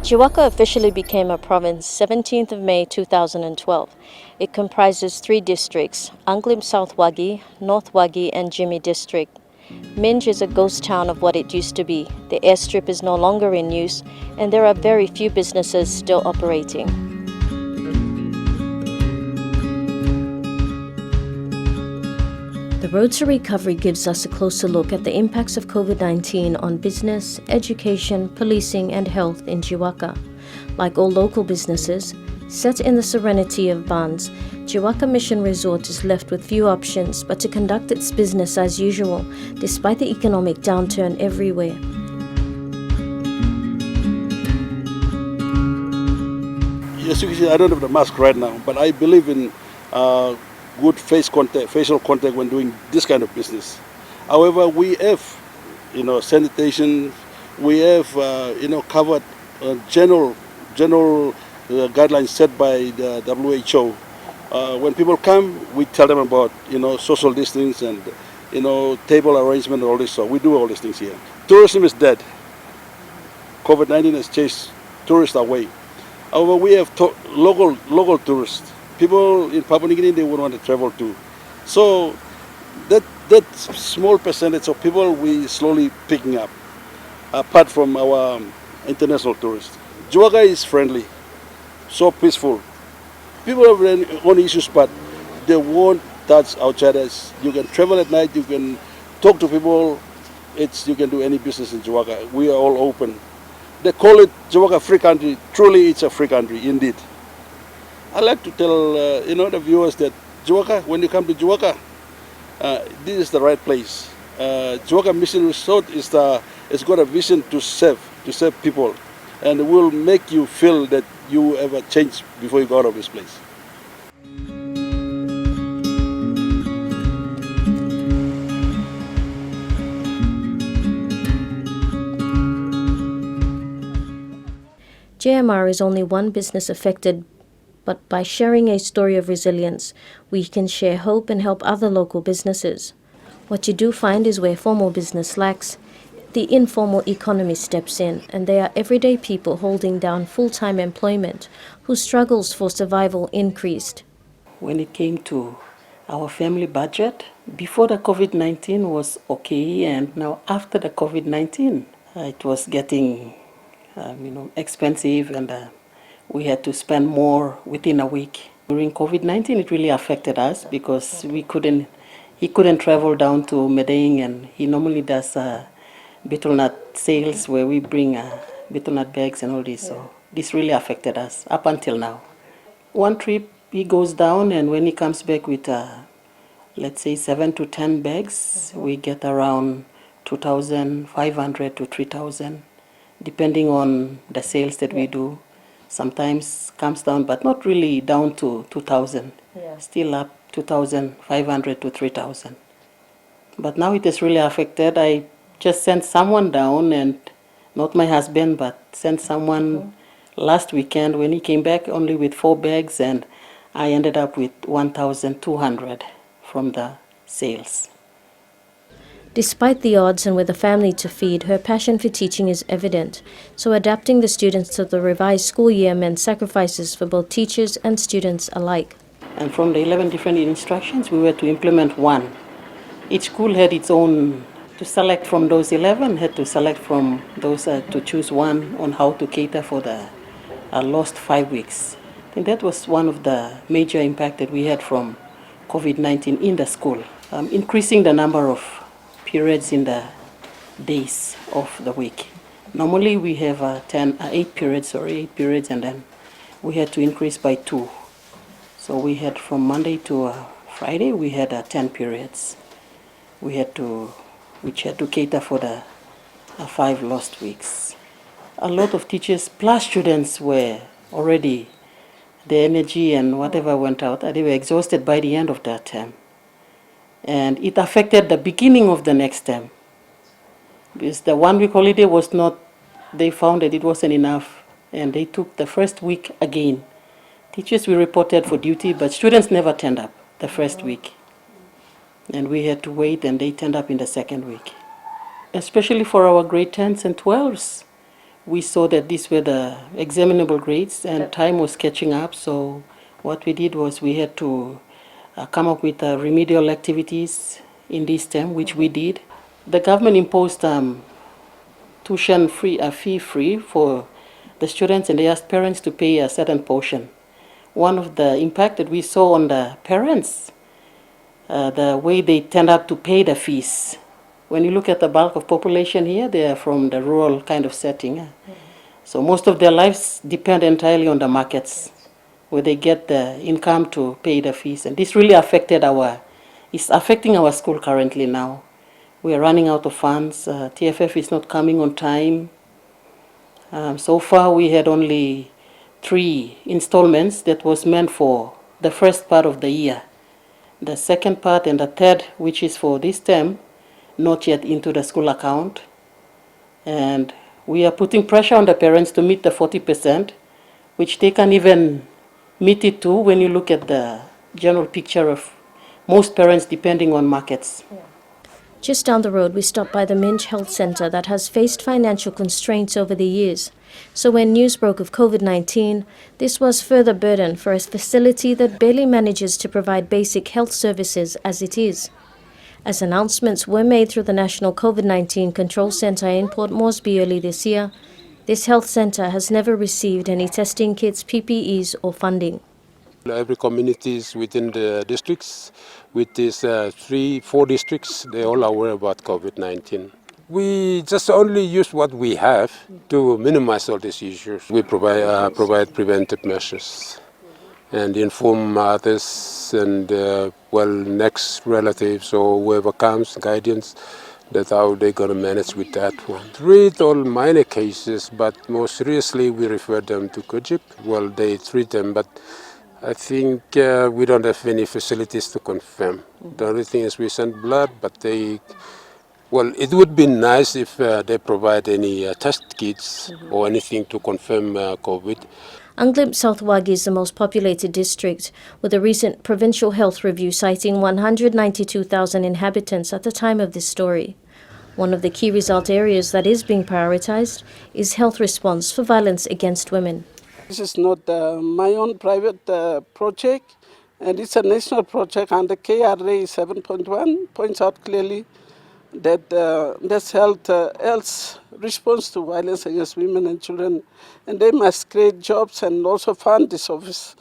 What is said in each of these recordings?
Jiwaka officially became a province 17th of May 2012. It comprises 3 districts, Anglim South Wagi, North Wagi and Jimmy District. Minch is a ghost town of what it used to be. The airstrip is no longer in use and there are very few businesses still operating. The Road to Recovery gives us a closer look at the impacts of COVID-19 on business, education, policing and health in Jiwaka. Like all local businesses, set in the serenity of Bans, Jiwaka Mission Resort is left with few options but to conduct its business as usual, despite the economic downturn everywhere. Yes, you can see I don't have the mask right now, but I believe in good facial contact when doing this kind of business. However, we have, sanitation. We have, covered general guidelines set by the WHO. When people come, we tell them about, social distancing and, table arrangement and all this. So we do all these things here. Tourism is dead. COVID-19 has chased tourists away. However, we have local tourists. People in Papua New Guinea, they would want to travel too. So that small percentage of people we slowly picking up, apart from our international tourists. Jiwaka is friendly, so peaceful. People have their own issues, but they won't touch outsiders. You can travel at night, you can talk to people. You can do any business in Jiwaka. We are all open. They call it Jiwaka free country. Truly, it's a free country, indeed. I like to tell the viewers that Jiwaka, when you come to Jiwaka, this is the right place. Jiwaka Mission Resort it's got a vision to serve people, and it will make you feel that you have a change before you go out of this place. JMR is only one business affected, but by sharing a story of resilience, we can share hope and help other local businesses. What you do find is where formal business lacks, the informal economy steps in, and they are everyday people holding down full-time employment whose struggles for survival increased. When it came to our family budget, before the COVID-19 was okay, and now after the COVID-19, it was getting expensive, and we had to spend more within a week. During COVID-19, it really affected us because he couldn't travel down to Medellin, and he normally does betel nut sales where we bring betel nut bags and all this. So this really affected us up until now. One trip he goes down, and when he comes back with let's say 7 to 10 bags, we get around 2,500 to 3,000, depending on the sales that we do. Sometimes comes down, but not really down to 2,000. Still up 2,500 to 3,000. But now it is really affected. I just sent someone down, and not my husband, but sent someone last weekend. When he came back only with 4 bags, and I ended up with 1,200 from the sales. Despite the odds and with a family to feed, her passion for teaching is evident. So adapting the students to the revised school year meant sacrifices for both teachers and students alike. And from the 11 different instructions, we were to implement one. Each school had its own. To select from those 11, had to select from those to choose one on how to cater for the lost 5 weeks. I think that was one of the major impact that we had from COVID-19 in the school, increasing the number of periods in the days of the week. Normally we have 8 periods, and then we had to increase by 2. So we had from Monday to Friday, we had 10 periods. Which had to cater for the 5 lost weeks. A lot of teachers plus students were already, the energy and whatever went out, they were exhausted by the end of their term. And it affected the beginning of the next term. Because the 1 week holiday was not, they found that it wasn't enough, and they took the first week again. Teachers were reported for duty, but students never turned up the first week. And we had to wait, and they turned up in the second week. Especially for our grade 10s and 12s, we saw that these were the examinable grades and time was catching up. So what we did was we had to come up with remedial activities in this term, which we did. The government imposed tuition free, fee free for the students, and they asked parents to pay a certain portion. One of the impact that we saw on the parents, the way they tend up to pay the fees. When you look at the bulk of population here, they are from the rural kind of setting. So most of their lives depend entirely on the markets, where they get the income to pay the fees. And this really it's affecting our school currently now. We are running out of funds. TFF is not coming on time. So far, we had only 3 installments that was meant for the first part of the year. The second part and the third, which is for this term, not yet into the school account. And we are putting pressure on the parents to meet the 40%, which they can even meet it too when you look at the general picture of most parents depending on markets. Just down the road, we stopped by the Minch Health Center that has faced financial constraints over the years. So when news broke of COVID-19, this was further burden for a facility that barely manages to provide basic health services as it is. As announcements were made through the National COVID-19 Control Center in Port Moresby early this year, this health center has never received any testing kits, PPEs or funding. Every communities within the districts, with these 3-4 districts, they all are aware about COVID-19. We just only use what we have to minimize all these issues. We provide preventive measures and inform others and next relatives or whoever comes, guidance, that's how they're going to manage with that one. Treat all minor cases, but more seriously we refer them to Kujip. Well, they treat them, but I think we don't have any facilities to confirm. The only thing is we send blood, but it would be nice if they provide any test kits or anything to confirm COVID. Anglip South Wagi is the most populated district, with a recent provincial health review citing 192,000 inhabitants at the time of this story. One of the key result areas that is being prioritized is health response for violence against women. This is not my own private project, and it's a national project, and the KRA 7.1 points out clearly that this health response to violence against women and children, and they must create jobs and also fund this office.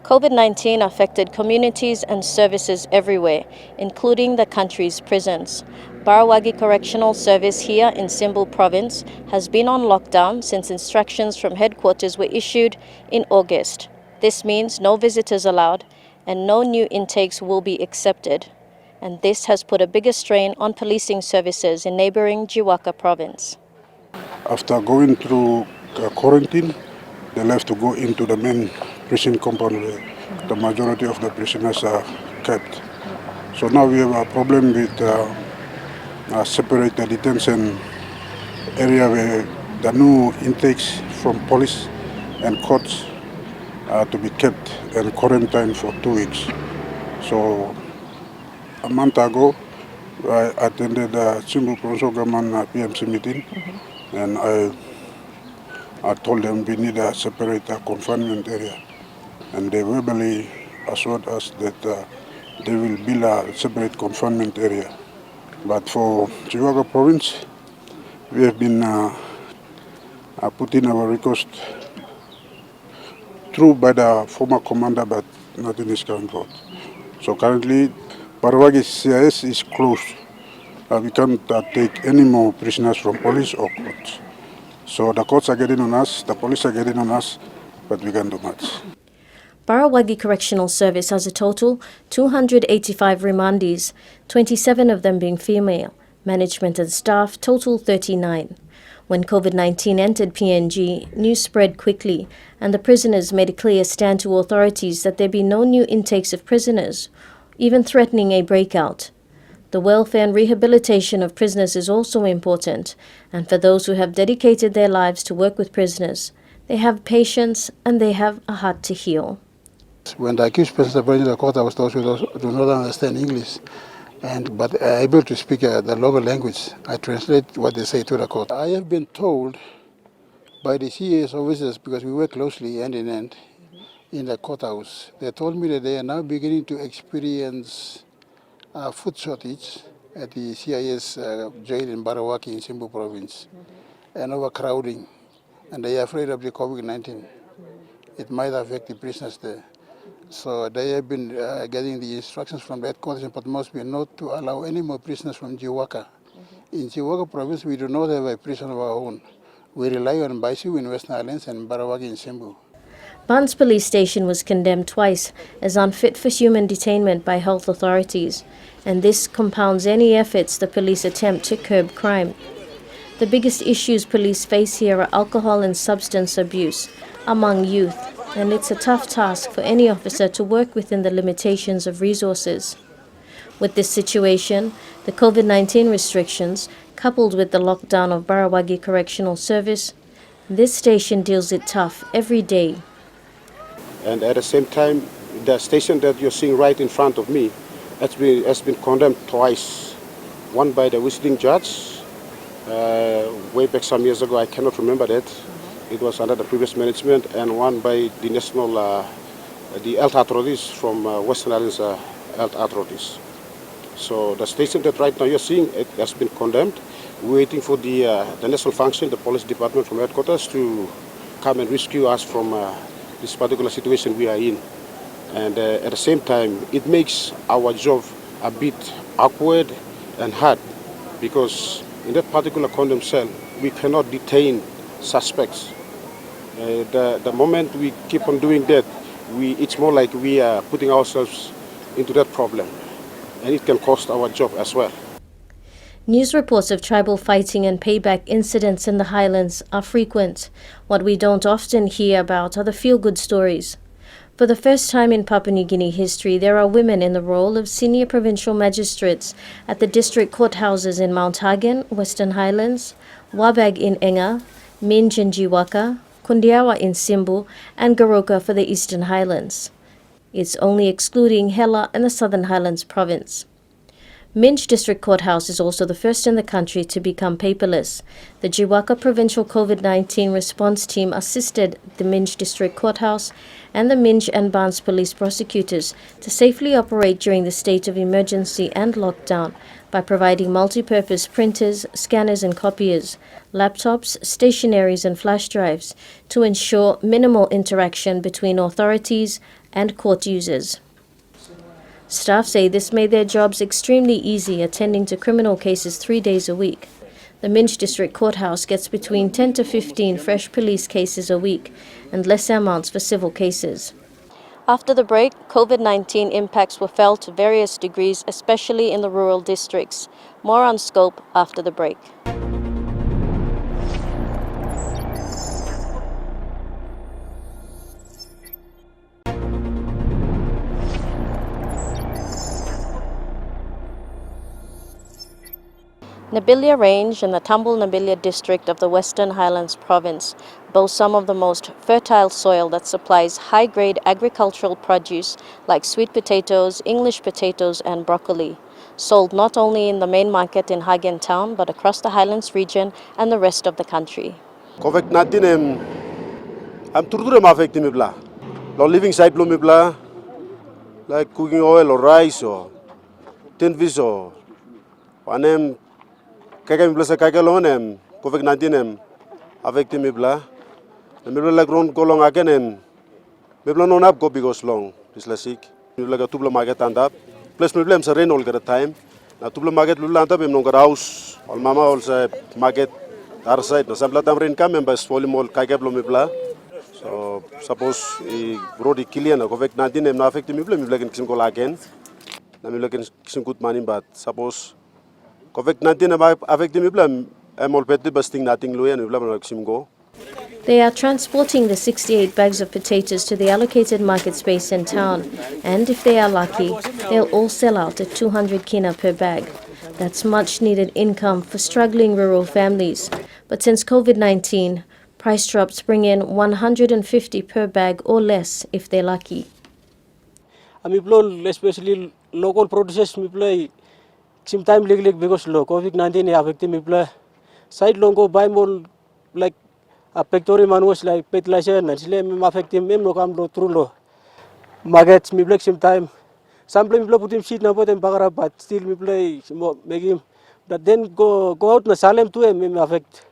COVID-19 affected communities and services everywhere, including the country's prisons. Barawagi Correctional Service here in Simbul Province has been on lockdown since instructions from headquarters were issued in August. This means no visitors allowed and no new intakes will be accepted. And this has put a bigger strain on policing services in neighboring Jiwaka Province. After going through quarantine, they'll have to go into the main prison compound where the majority of the prisoners are kept. So now we have a problem with separate the detention area where the new intakes from police and courts are to be kept and quarantined for 2 weeks. So a month ago, I attended the Simbul Provincial Government PMC meeting, and I told them we need a separate confinement area. And they verbally assured us that they will build a separate confinement area. But for Jiwaka Province, we have been putting our request through by the former commander, but nothing is coming forth. So currently, Barawagi CIS is closed. We can't take any more prisoners from police or courts. So the courts are getting on us, the police are getting on us, but we can't do much. Barawagi Correctional Service has a total 285 remandees, 27 of them being female. Management and staff total 39. When COVID-19 entered PNG, news spread quickly, and the prisoners made a clear stand to authorities that there be no new intakes of prisoners, even threatening a breakout. The welfare and rehabilitation of prisoners is also important, and for those who have dedicated their lives to work with prisoners, they have patience and they have a heart to heal. When the accused persons are brought into the courthouse, those who do not understand English, but are able to speak the local language, I translate what they say to the court. I have been told by the CAS officers, because we work closely hand in hand in the courthouse, they told me that they are now beginning to experience food shortage at the CIS jail in Barawagi in Simbu province, and overcrowding, and they are afraid of the COVID-19. It might affect the prisoners there. So they have been getting the instructions from the headquarters in Port Moresby not to allow any more prisoners from Jiwaka. In Jiwaka province, we do not have a prison of our own. We rely on Baisu in Western Highlands and Barawagi in Simbu. Barnes Police Station was condemned twice as unfit for human detainment by health authorities, and this compounds any efforts the police attempt to curb crime. The biggest issues police face here are alcohol and substance abuse among youth, and it's a tough task for any officer to work within the limitations of resources. With this situation, the COVID-19 restrictions, coupled with the lockdown of Barawagi Correctional Service, this station deals it tough every day. And at the same time, the station that you're seeing right in front of me has been condemned twice. One by the visiting judge, way back some years ago, I cannot remember that. It was under the previous management, and one by the national, the health authorities from Western Highlands health authorities. So the station that right now you're seeing, it has been condemned. We're waiting for the national function, the police department from headquarters to come and rescue us from this particular situation we are in. And at the same time, it makes our job a bit awkward and hard, because in that particular condemned cell, we cannot detain suspects. The moment we keep on doing that, it's more like we are putting ourselves into that problem, and it can cost our job as well. News reports of tribal fighting and payback incidents in the Highlands are frequent. What we don't often hear about are the feel-good stories. For the first time in Papua New Guinea history, there are women in the role of senior provincial magistrates at the district courthouses in Mount Hagen, Western Highlands, Wabag in Enga, Minch in Jiwaka, Kundiawa in Simbu, and Goroka for the Eastern Highlands. It's only excluding Hela and the Southern Highlands province. Minch District Courthouse is also the first in the country to become paperless. The Jiwaka Provincial COVID-19 Response Team assisted the Minch District Courthouse and the Minch and Barnes Police prosecutors to safely operate during the state of emergency and lockdown by providing multi-purpose printers, scanners and copiers, laptops, stationaries and flash drives to ensure minimal interaction between authorities and court users. Staff say this made their jobs extremely easy, attending to criminal cases 3 days a week. The Minch District Courthouse gets between 10 to 15 fresh police cases a week and lesser amounts for civil cases. After the break, COVID-19 impacts were felt to various degrees, especially in the rural districts. More on scope after the break. Nabillia Range in the Nabillia District of the Western Highlands province boasts some of the most fertile soil that supplies high-grade agricultural produce like sweet potatoes, English potatoes and broccoli, sold not only in the main market in Hagen town but across the Highlands region and the rest of the country. COVID-19 I'm turture affecting me blah. Living side blow me blah, like cooking oil or rice or tin fish or one kaya mi blasa kaya lonem COVID-19 affecting me blah. Me blah like ron kolong again me blah no nap go because long this la sick. Me blah ga tubla market andap. Plus me blah rain all the time. Na tubla market lula andap me no house. All mama also market our side. Na samla tam rain kam me bas volume all kaya blow me blah. So suppose brody killian COVID-19 na affecting me blah can kisim ko again. Na me blah can kisim good money but suppose COVID-19 affecting me blah I'm all petty busting nothing low and me blah kisim go. They are transporting the 68 bags of potatoes to the allocated market space in town, and if they are lucky, they'll all sell out at 200 kina per bag. That's much needed income for struggling rural families. But since COVID-19, price drops bring in 150 per bag or less if they're lucky. Especially local producers, sometime because COVID-19 affected me. Side longo buy more like a pectory manuals like petlashen and slim affecting me no come through low. Maggots me black sometime. Some people put him sheet now put him bagara, but still me play make him. But then go out na salem to him affect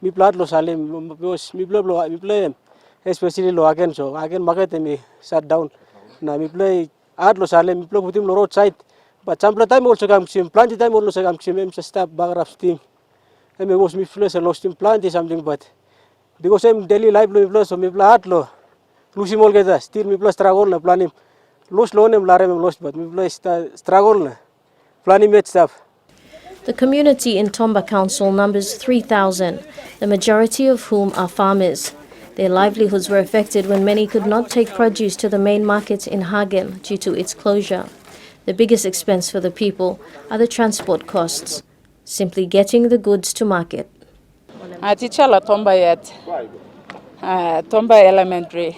me plat lo salem because me play him. Especially low again so again market me sat down. Now me play add lo salem me play put him lo roadside. But some time also come sim plant time also come sim him stop bagara steam. I was me plus a lost in plant is something, but because I'm daily life lo plus so me plat lo lose him all get still me plus struggle na plan him lose loan him larem lost but me plus struggle na plan him stuff. The community in Tomba Council numbers 3,000, the majority of whom are farmers. Their livelihoods were affected when many could not take produce to the main market in Hagen due to its closure. The biggest expense for the people are the transport costs, simply getting the goods to market. Tichala Tomba yet. Tomba Elementary.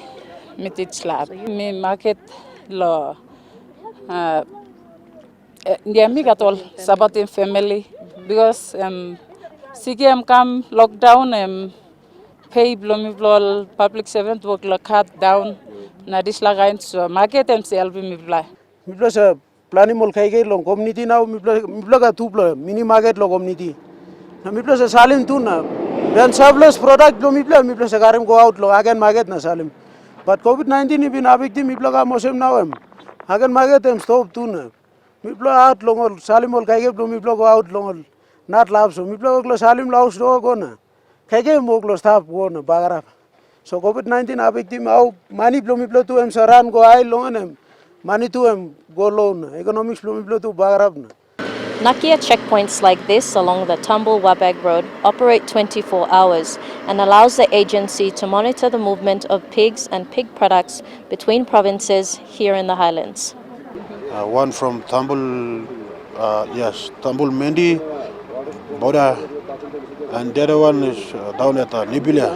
Me teach lab. Me market law. Me got all Sabatin family because CGM come lockdown pay blomibl public servant work cut down. Na this lagain so market MCL me fly. Me plus a planning mol kai long community now me plus a two mini market lo community. Na me plus a salim too na. Then surplus product lo me plus a garim go out lo again market na salim. But COVID-19 been a victim me plus a mosem now again market stop too na. Me plus out long salim mol kai lo me plus go out long not lab so me plus lo salim laus do go na. Kai mo lo stop go na bagara. So COVID-19 a victim au money lo me plus to saran go ai long money to go loan economics lo me plus to bagara na. Nakia checkpoints like this along the Tumble Wabag Road operate 24 hours and allows the agency to monitor the movement of pigs and pig products between provinces here in the Highlands. One from Tumble Mendi border, and the other one is down at Nabillia.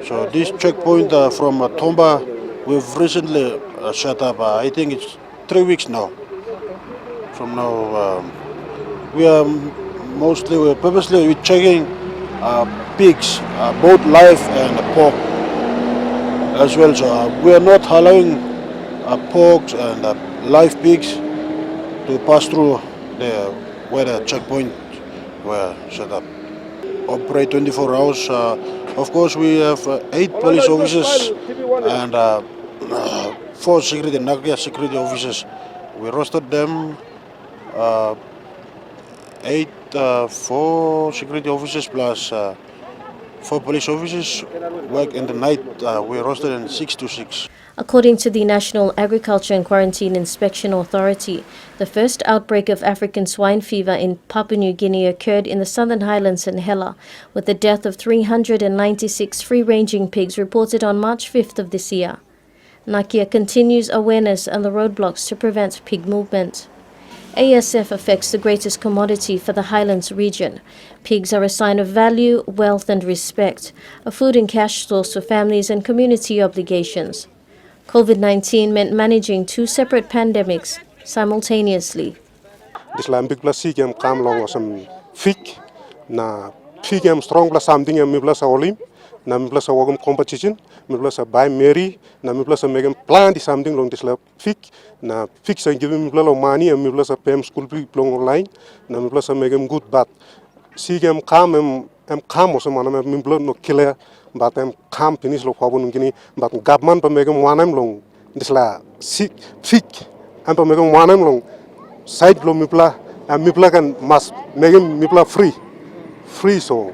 So this checkpoint from Tomba, we've recently set up, I think it's 3 weeks now. From now, we are purposely checking pigs, both live and pork as well. So we are not allowing pork and live pigs to pass through where the checkpoint were set up. Operate 24 hours. Of course, we have 8 police officers and 4 security, Nakia security officers. We rostered them. 4 security officers plus 4 police officers work in the night. We rostered in 6 to 6. According to the National Agriculture and Quarantine Inspection Authority, the first outbreak of African swine fever in Papua New Guinea occurred in the Southern Highlands and Hela, with the death of 396 free-ranging pigs reported on March 5th of this year. Nakia continues awareness on the roadblocks to prevent pig movement. ASF affects the greatest commodity for the Highlands region. Pigs are a sign of value, wealth and respect, a food and cash source for families and community obligations. COVID-19 meant managing 2 separate pandemics simultaneously. This lambic plus CGM come along some fig, na fig strong plus something me plus a olim, na me plus a wagum competition, me plus a buy Mary, na me plus a make plant something long this lab fig, na fix and give me plus money and me plus a pay school people online, na me plus a make him good but CGM come come also man me plus no killer. But I'm calm finish lo kwabun gini but government pa megam wanam long disla fik am pa megam wanam long side lo mipla kan mas megam mipla free so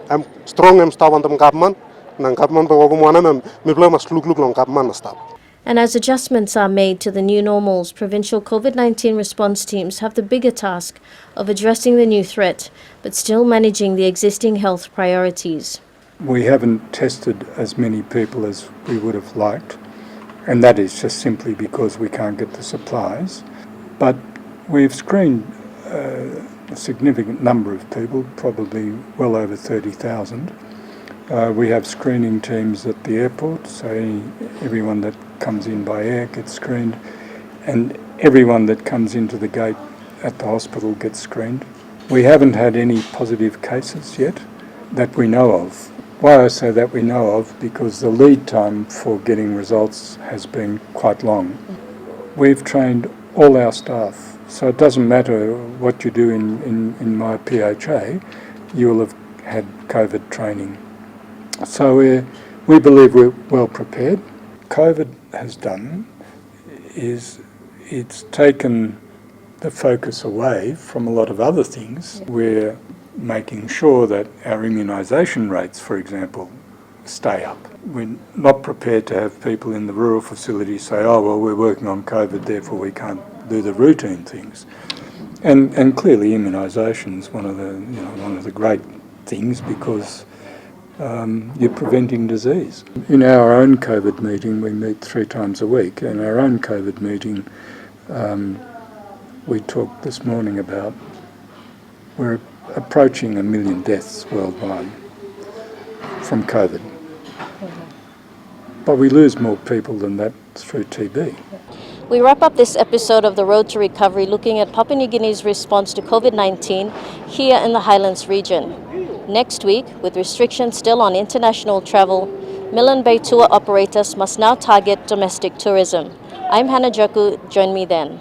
I'm strong am staff antam government nang government pa wagum wanam mipla mas look long government staff. And as adjustments are made to the new normals, provincial COVID-19 response teams have the bigger task of addressing the new threat, but still managing the existing health priorities. We haven't tested as many people as we would have liked, and that is just simply because we can't get the supplies. But we've screened a significant number of people, probably well over 30,000. We have screening teams at the airport, so everyone that comes in by air gets screened, and everyone that comes into the gate at the hospital gets screened. We haven't had any positive cases yet that we know of. Why I say that we know of, because the lead time for getting results has been quite long. We've trained all our staff, so it doesn't matter what you do in my PHA, you will have had COVID training. So we believe we're well prepared. COVID has done is it's taken the focus away from a lot of other things. We're making sure that our immunisation rates, for example, stay up. We're not prepared to have people in the rural facilities say, oh, well, we're working on COVID, therefore we can't do the routine things. And clearly immunisation is one of the great things, because you're preventing disease. In our own COVID meeting, we meet 3 times a week. In our own COVID meeting, we talked this morning about we're approaching 1 million deaths worldwide from COVID. But we lose more people than that through TB. We wrap up this episode of The Road to Recovery looking at Papua New Guinea's response to COVID-19 here in the Highlands region. Next week, with restrictions still on international travel, Milne Bay tour operators must now target domestic tourism. I'm Hannah Joku. Join me then.